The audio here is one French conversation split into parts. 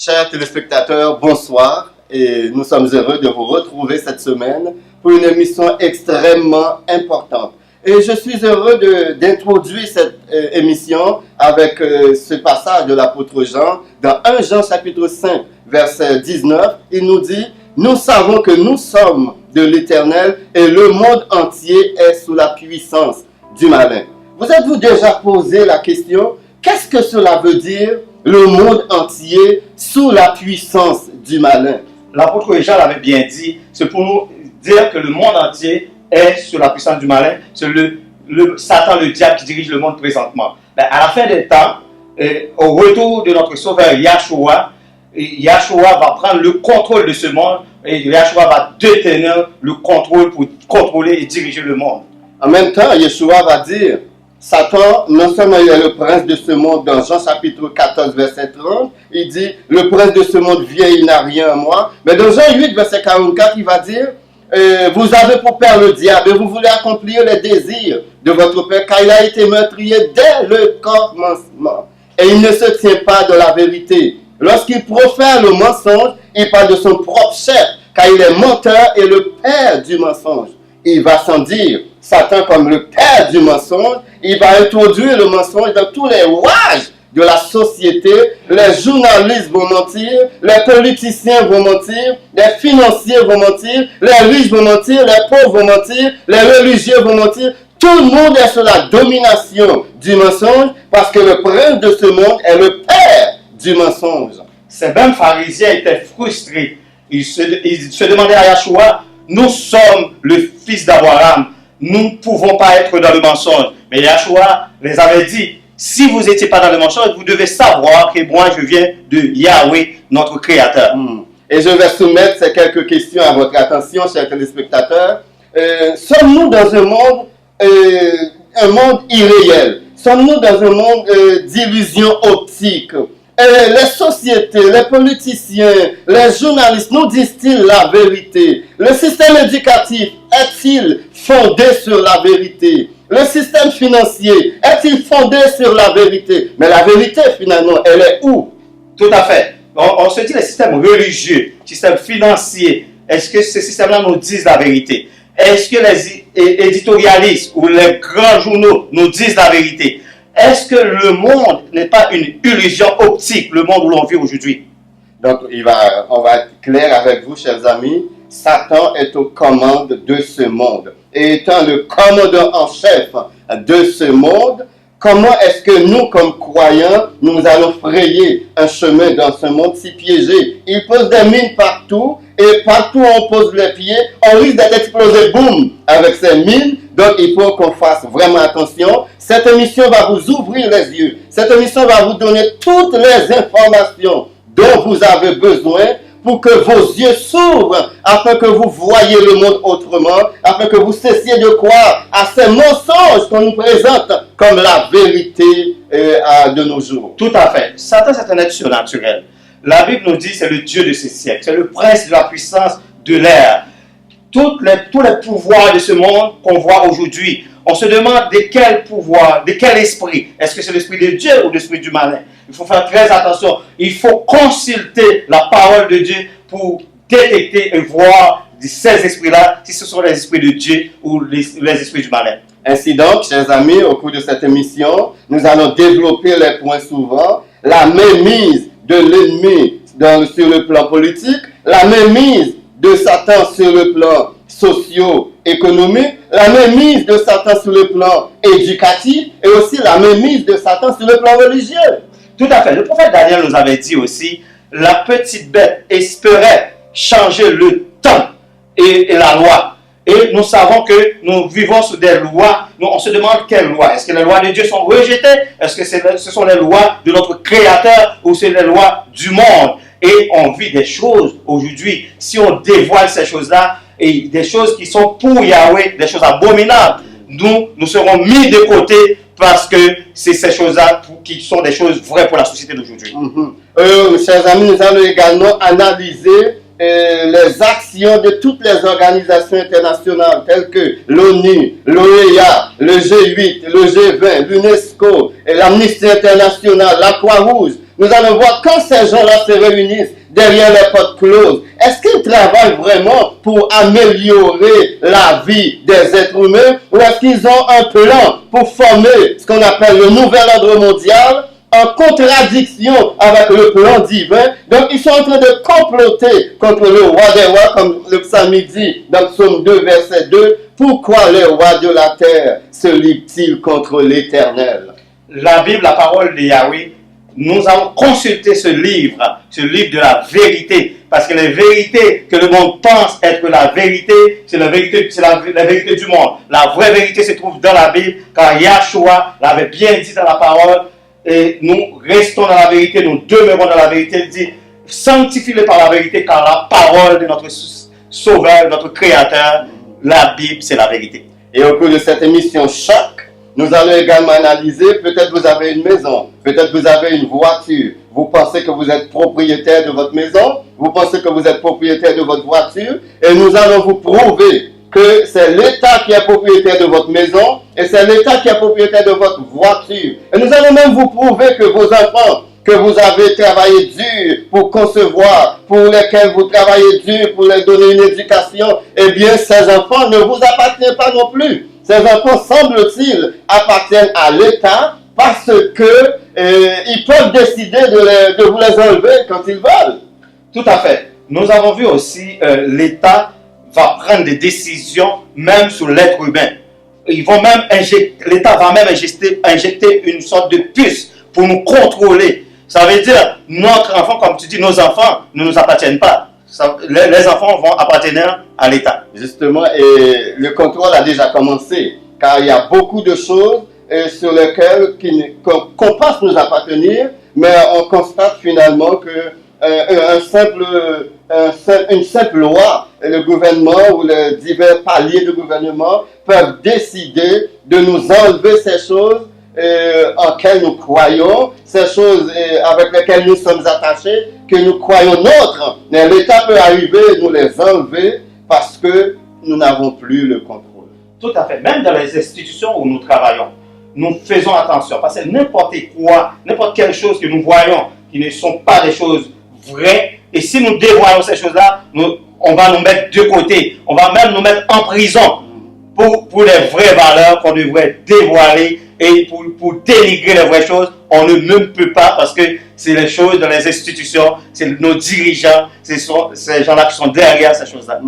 Chers téléspectateurs, bonsoir et nous sommes heureux de vous retrouver cette semaine pour une émission extrêmement importante. Et je suis heureux d'introduire cette émission avec ce passage de l'apôtre Jean dans 1 Jean chapitre 5 verset 19. Il nous dit « Nous savons que nous sommes de l'Éternel et le monde entier est sous la puissance du malin. » Vous êtes-vous déjà posé la question, qu'est-ce que cela veut dire, le monde entier sous la puissance du malin? L'apôtre Jean l'avait bien dit, c'est pour nous dire que le monde entier est sous la puissance du malin. C'est le Satan, le diable qui dirige le monde présentement. Mais à la fin des temps, au retour de notre sauveur Yahshua, Yahshua va prendre le contrôle de ce monde et Yahshua va détenir le contrôle pour contrôler et diriger le monde. En même temps, Yeshua va dire, Satan, non seulement il est le prince de ce monde, dans Jean chapitre 14, verset 30, il dit, le prince de ce monde vient, il n'a rien à moi. Mais dans Jean 8, verset 44, il va dire, vous avez pour père le diable et vous voulez accomplir les désirs de votre père, car il a été meurtrier dès le commencement. Et il ne se tient pas de la vérité. Lorsqu'il profère le mensonge, il parle de son propre chef, car il est menteur et le père du mensonge. Il va sans dire, Satan comme le père du mensonge, il va introduire le mensonge dans tous les rouages de la société. Les journalistes vont mentir, les politiciens vont mentir, les financiers vont mentir, les riches vont mentir, les pauvres vont mentir, les religieux vont mentir. Tout le monde est sous la domination du mensonge parce que le prince de ce monde est le père du mensonge. Ces mêmes pharisiens étaient frustrés. Ils se demandaient à Yahshua, nous sommes le fils d'Abraham, nous ne pouvons pas être dans le mensonge. Mais Yahshua les avait dit, si vous n'étiez pas dans le mensonge, vous devez savoir que moi je viens de Yahweh, notre Créateur. Et je vais soumettre ces quelques questions à votre attention, chers téléspectateurs. Sommes-nous dans un monde irréel? Sommes-nous dans un monde d'illusions optiques? Les sociétés, les politiciens, les journalistes nous disent-ils la vérité? Le système éducatif est-il fondé sur la vérité? Le système financier est-il fondé sur la vérité? Mais la vérité, finalement, elle est où? Tout à fait. On se dit les systèmes religieux, système financier, est-ce que ces systèmes-là nous disent la vérité? Est-ce que les éditorialistes ou les grands journaux nous disent la vérité? Est-ce que le monde n'est pas une illusion optique, le monde où l'on vit aujourd'hui? Donc, on va être clair avec vous, chers amis. Satan est aux commandes de ce monde. Et étant le commandant en chef de ce monde, comment est-ce que nous, comme croyants, nous allons frayer un chemin dans ce monde si piégé? Il pose des mines partout, et partout où on pose les pieds, on risque d'être explosé, boum, avec ces mines. Donc, il faut qu'on fasse vraiment attention. Cette émission va vous ouvrir les yeux. Cette émission va vous donner toutes les informations dont vous avez besoin pour que vos yeux s'ouvrent, afin que vous voyiez le monde autrement, afin que vous cessiez de croire à ces mensonges qu'on nous présente comme la vérité de nos jours. Tout à fait. Satan, c'est un être surnaturel. La Bible nous dit que c'est le Dieu de ces siècles, c'est le prince de la puissance de l'air. Tous les pouvoirs de ce monde qu'on voit aujourd'hui, on se demande de quel pouvoir, de quel esprit. Est-ce que c'est l'esprit de Dieu ou l'esprit du malin? Il faut faire très attention. Il faut consulter la parole de Dieu pour détecter et voir ces esprits-là, si ce sont les esprits de Dieu ou les esprits du malin. Ainsi donc, chers amis, au cours de cette émission, nous allons développer les points suivants. La mainmise de l'ennemi sur le plan politique, la mainmise de Satan sur le plan socio-économique, la mainmise de Satan sur le plan éducatif et aussi la mainmise de Satan sur le plan religieux. Tout à fait. Le prophète Daniel nous avait dit aussi, la petite bête espérait changer le temps et la loi. Et nous savons que nous vivons sous des lois. On se demande quelles lois. Est-ce que les lois de Dieu sont rejetées? Est-ce que ce sont les lois de notre Créateur ou c'est les lois du monde? Et on vit des choses aujourd'hui. Si on dévoile ces choses-là, et des choses qui sont pour Yahweh, des choses abominables, nous serons mis de côté parce que c'est ces choses-là qui sont des choses vraies pour la société d'aujourd'hui. Chers amis, nous allons également analyser les actions de toutes les organisations internationales telles que l'ONU, l'OEA, le G8, le G20, l'UNESCO, l'Amnesty International, la Croix-Rouge, nous allons voir quand ces gens-là se réunissent derrière les portes closes, est-ce qu'ils travaillent vraiment pour améliorer la vie des êtres humains ou est-ce qu'ils ont un plan pour former ce qu'on appelle le nouvel ordre mondial en contradiction avec le plan divin? Donc ils sont en train de comploter contre le roi des rois, comme le psalme dit dans Psaume 2, verset 2. Pourquoi les rois de la terre se liguent-ils contre l'Éternel? La Bible, la parole de Yahweh, nous avons consulté ce livre de la vérité, parce que les vérités que le monde pense être la vérité, c'est la vérité du monde. La vraie vérité se trouve dans la Bible, car Yahshua l'avait bien dit dans la parole, et nous restons dans la vérité, nous demeurons dans la vérité. Il dit, sanctifie-le par la vérité, car la parole de notre Sauveur, notre Créateur, la Bible, c'est la vérité. Et au cours de cette émission Choc, nous allons également analyser, peut-être vous avez une maison, peut-être vous avez une voiture, vous pensez que vous êtes propriétaire de votre maison, vous pensez que vous êtes propriétaire de votre voiture, et nous allons vous prouver que c'est l'État qui est propriétaire de votre maison, et c'est l'État qui est propriétaire de votre voiture. Et nous allons même vous prouver que vos enfants, que vous avez travaillé dur pour concevoir, pour lesquels vous travaillez dur pour leur donner une éducation, eh bien ces enfants ne vous appartiennent pas non plus. Ces enfants, semble-t-il, appartiennent à l'État parce que ils peuvent décider de vous les enlever quand ils veulent. Tout à fait. Nous avons vu aussi l'État va prendre des décisions même sur l'être humain. L'État va même injecter une sorte de puce pour nous contrôler. Ça veut dire, notre enfant, comme tu dis, nos enfants ne nous appartiennent pas. Les enfants vont appartenir à l'État. Justement, et le contrôle a déjà commencé, car il y a beaucoup de choses sur lesquelles qu'on pense nous appartenir, mais on constate finalement que une simple loi, le gouvernement ou les divers paliers de gouvernement peuvent décider de nous enlever ces choses en lesquelles nous croyons, ces choses avec lesquelles nous sommes attachés, que nous croyons nôtres. Mais l'État peut arriver et nous les enlever parce que nous n'avons plus le contrôle. Tout à fait. Même dans les institutions où nous travaillons, nous faisons attention parce que n'importe quoi, n'importe quelle chose que nous voyons qui ne sont pas des choses vraies, et si nous dévoilons ces choses-là, on va nous mettre de côté, on va même nous mettre en prison pour les vraies valeurs qu'on devrait dévoiler. Et pour dénigrer les vraies choses, on ne même peut pas parce que c'est les choses dans les institutions, c'est nos dirigeants, ces gens-là qui sont derrière ces choses-là.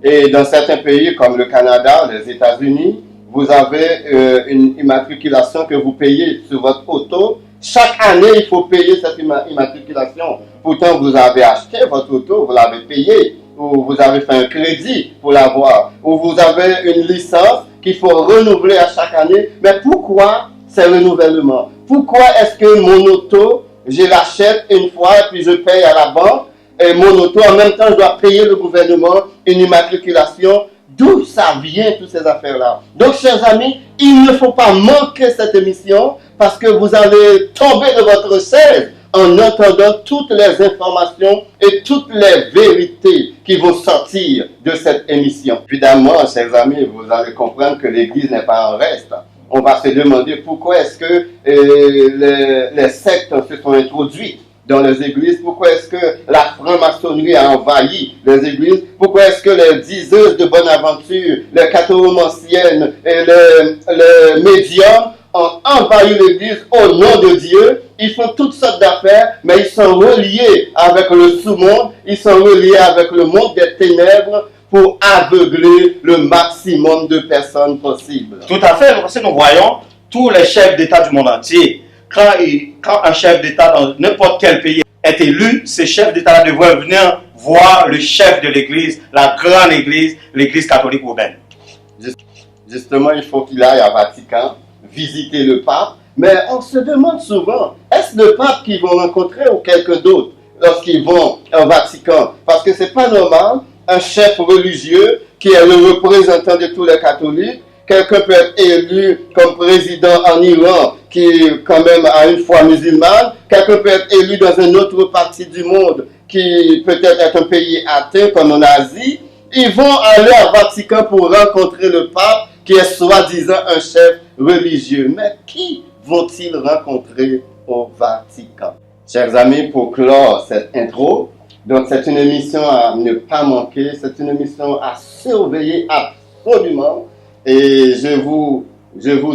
Et dans certains pays comme le Canada, les États-Unis, vous avez une immatriculation que vous payez sur votre auto. Chaque année, il faut payer cette immatriculation. Pourtant, vous avez acheté votre auto, vous l'avez payé, ou vous avez fait un crédit pour l'avoir, ou vous avez une licence qu'il faut renouveler à chaque année. Mais pourquoi ces renouvellements? Pourquoi est-ce que mon auto, je l'achète une fois et puis je paye à la banque, et mon auto, en même temps, je dois payer le gouvernement une immatriculation? D'où ça vient, toutes ces affaires-là? Donc, chers amis, il ne faut pas manquer cette émission parce que vous allez tomber de votre chaise en entendant toutes les informations et toutes les vérités qui vont sortir de cette émission. Évidemment, chers amis, vous allez comprendre que l'Église n'est pas en reste. On va se demander pourquoi est-ce que les sectes se sont introduites dans les églises, pourquoi est-ce que la franc-maçonnerie a envahi les églises, pourquoi est-ce que les diseuses de bonne aventure, les cathomanciennes et les médiums ont envahi l'église au nom de Dieu. Ils font toutes sortes d'affaires, mais ils sont reliés avec le sous-monde, ils sont reliés avec le monde des ténèbres pour aveugler le maximum de personnes possibles. Tout à fait, parce que nous voyons tous les chefs d'État du monde entier. Quand un chef d'État dans n'importe quel pays est élu, ce chef d'État devrait venir voir le chef de l'Église, la grande Église, l'Église catholique romaine. Justement, il faut qu'il aille à Vatican, visiter le pape, mais on se demande souvent, est-ce le pape qu'ils vont rencontrer ou quelqu'un d'autre lorsqu'ils vont au Vatican? Parce que c'est pas normal, un chef religieux qui est le représentant de tous les catholiques, quelqu'un peut être élu comme président en Iran, qui quand même a une foi musulmane. Quelqu'un peut être élu dans une autre partie du monde, qui peut-être est un pays athée, comme en Asie. Ils vont aller au Vatican pour rencontrer le pape, qui est soi-disant un chef religieux. Mais qui vont-ils rencontrer au Vatican? Chers amis, pour clore cette intro, donc c'est une émission à ne pas manquer, c'est une émission à surveiller absolument. Et je vous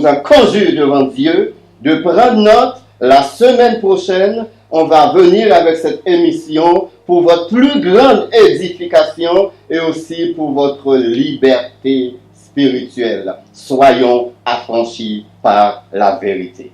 en conjure devant Dieu de prendre note. La semaine prochaine, on va venir avec cette émission pour votre plus grande édification et aussi pour votre liberté spirituelle. Soyons affranchis par la vérité.